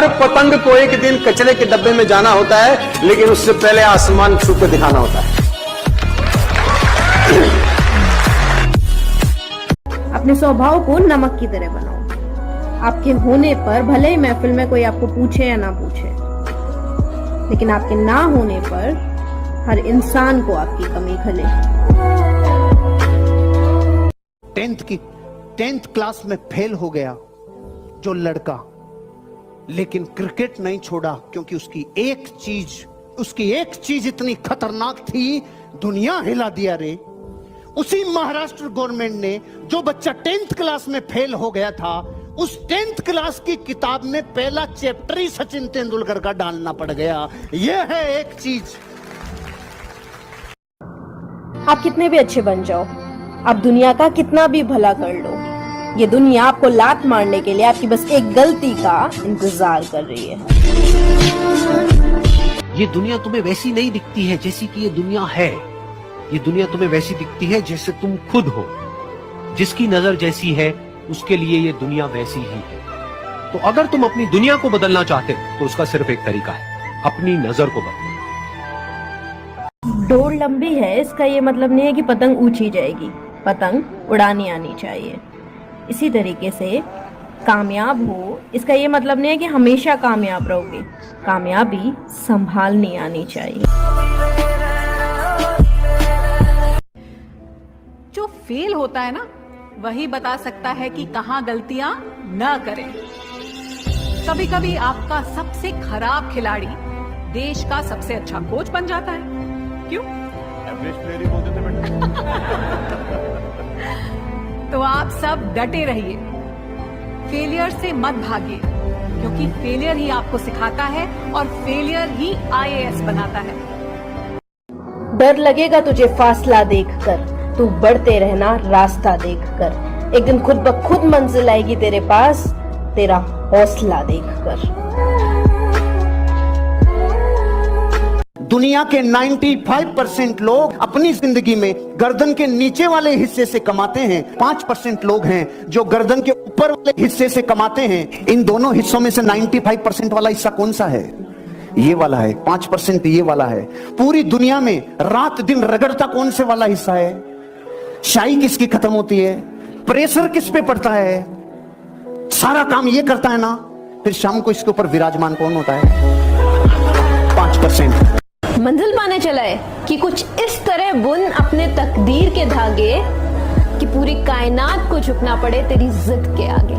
हर पतंग को एक दिन कचरे के डब्बे में जाना होता है, लेकिन उससे पहले आसमान छू के दिखाना होता है। अपने स्वभाव को नमक की तरह बनाओ। आपके होने पर भले ही महफिल में कोई आपको पूछे या ना पूछे, लेकिन आपके ना होने पर हर इंसान को आपकी कमी खले। 10th क्लास में फेल हो गया जो लड़का, लेकिन क्रिकेट नहीं छोड़ा, क्योंकि उसकी एक चीज इतनी खतरनाक थी, दुनिया हिला दिया रे। उसी महाराष्ट्र गवर्नमेंट ने जो बच्चा 10th क्लास में फेल हो गया था, उस 10th क्लास की किताब में पहला चैप्टर ही सचिन तेंदुलकर का डालना पड़ गया। यह है एक चीज। आप कितने भी अच्छे बन जाओ, आप दुनिया का कितना भी भला कर लो, ये दुनिया आपको लात मारने के लिए आपकी बस एक गलती का इंतजार कर रही है। ये दुनिया तुम्हें वैसी नहीं दिखती है जैसी कि ये दुनिया है। ये दुनिया तुम्हें वैसी दिखती है जैसे तुम खुद हो। जिसकी नजर जैसी है उसके लिए ये दुनिया वैसी ही है। तो अगर तुम अपनी दुनिया को बदलना चाहते तो उसका सिर्फ एक तरीका है, अपनी नजर को बदलना। डोर लंबी है इसका ये मतलब नहीं है कि पतंग ऊंची जाएगी, पतंग उड़ानी आनी चाहिए। इसी तरीके से कामयाब हो इसका ये मतलब नहीं है कि हमेशा कामयाब रहोगे, कामयाबी संभालनी आनी चाहिए। जो फेल होता है ना, वही बता सकता है कि कहां गलतियां न करें। कभी कभी आपका सबसे खराब खिलाड़ी देश का सबसे अच्छा कोच बन जाता है। क्यों? एवरेज प्लेयर ही बोलते थे बेटा। तो आप सब डटे रहिए, फेलियर से मत भागिए, क्योंकि फेलियर ही आपको सिखाता है और फेलियर ही IAS बनाता है। डर लगेगा तुझे फासला देखकर, तू बढ़ते रहना रास्ता देखकर। एक दिन खुद ब खुद मंजिल आएगी तेरे पास, तेरा हौसला देखकर। दुनिया के 95% लोग अपनी जिंदगी में गर्दन के नीचे वाले हिस्से से कमाते हैं। 5% लोग हैं जो गर्दन के ऊपर वाले हिस्से से कमाते हैं। इन दोनों हिस्सों में से 95% वाला हिस्सा कौन सा है? ये वाला है। 5% ये वाला है। पूरी दुनिया में रात दिन रगड़ता कौन से वाला हिस्सा है? शाई किसकी खत्म होती है? प्रेशर किस पे पड़ता है? सारा काम ये करता है ना, फिर शाम को इसके ऊपर विराजमान कौन होता है? 5%। मंजिल पाने चला है कि कुछ इस तरह बुन अपने तकदीर के धागे कि पूरी कायनात को झुकना पड़े तेरी जिद के आगे।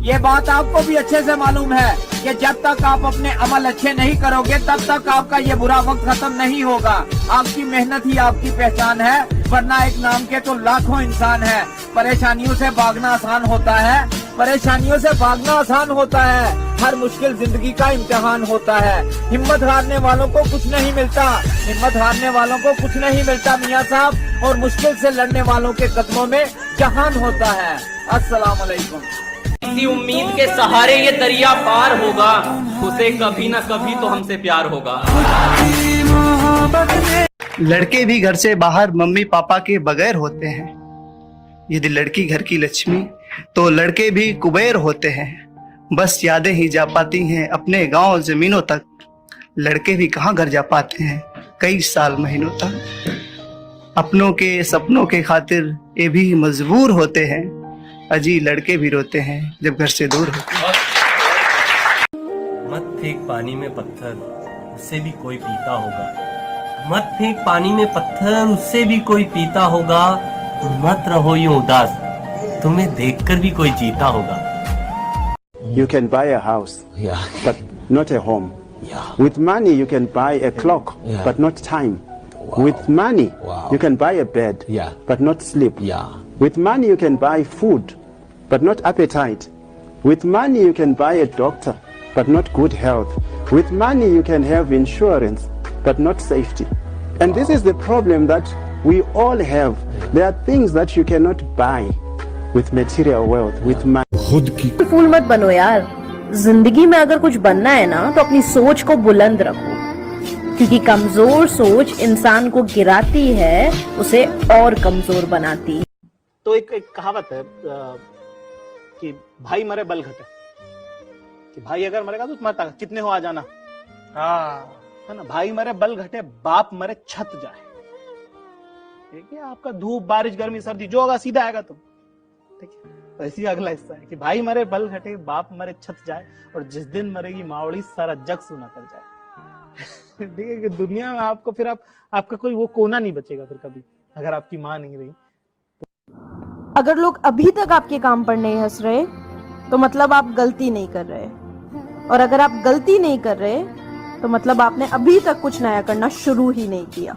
ये बात आपको भी अच्छे से मालूम है कि जब तक आप अपने अमल अच्छे नहीं करोगे तब तक आपका ये बुरा वक्त खत्म नहीं होगा। आपकी मेहनत ही आपकी पहचान है, वरना एक नाम के तो लाखों इंसान है। परेशानियों से भागना आसान होता है, परेशानियों से भागना आसान होता है। हर मुश्किल जिंदगी का इम्तिहान होता है। हिम्मत हारने वालों को कुछ नहीं मिलता, हिम्मत हारने वालों को कुछ नहीं मिलता मियाँ साहब, और मुश्किल से लड़ने वालों के कदमों में जहान होता है। अस्सलाम वालेकुम। इसी उम्मीद के सहारे ये दरिया पार होगा, उसे कभी न कभी तो हमसे प्यार होगा। लड़के भी घर से बाहर मम्मी पापा के बगैर होते हैं। यदि लड़की घर की लक्ष्मी तो लड़के भी कुबेर होते हैं। बस यादें ही जा पाती हैं अपने गांव जमीनों तक। लड़के भी कहाँ घर जा पाते हैं कई साल महीनों तक। अपनों के सपनों के खातिर ये भी मजबूर होते हैं। अजी लड़के भी रोते हैं जब घर से दूर होते हैं। मत फेंक पानी में पत्थर, उससे भी कोई पीता होगा। मत फेंक पानी में पत्थर, उससे भी कोई पीता होगा। मत रहो यूं उदास, तुम्हें देखकर भी कोई जीता होगा। You can buy a house, but not a home. With money you can buy a clock, but not time. With money you can buy a bed, but not sleep. With money you can buy food, but not appetite. With money you can buy a doctor, but not good health. With money you can have insurance, but not safety. And this is the problem that we all have. There are things that you cannot buy with material wealth, with money. खुद की फूल मत बनो यार। जिंदगी में अगर कुछ बनना है ना तो अपनी सोच को बुलंद रखो, क्योंकि कमजोर सोच इंसान को गिराती है, उसे और कमजोर बनाती है। तो एक कहावत है कि भाई मरे बल घटे। कि भाई अगर मरेगा तो तुम्हारी ताकत कितने हो आ जाना। हाँ है ना, भाई मरे बल घटे, बाप मरे छत जाए। ठीक है, आपका धूप बारिश गर्मी सर्दी जो होगा सीधा आएगा तुम। ठीक है, तो इसी अगला हिस्सा है कि भाई मरे बल घटे, बाप मरे छत जाए, और जिस दिन मरेगी मावड़ी सारा जग सुना कर जाए। ठीक है, कि दुनिया में आपको फिर आपका कोई वो कोना नहीं बचेगा फिर कभी, अगर आपकी माँ नहीं रही। अगर लोग अभी तक आपके काम पर नहीं हंस रहे तो मतलब आप गलती नहीं कर रहे, और अगर आप गलती नहीं कर रहे तो मतलब आपने अभी तक कुछ नया करना शुरू ही नहीं किया।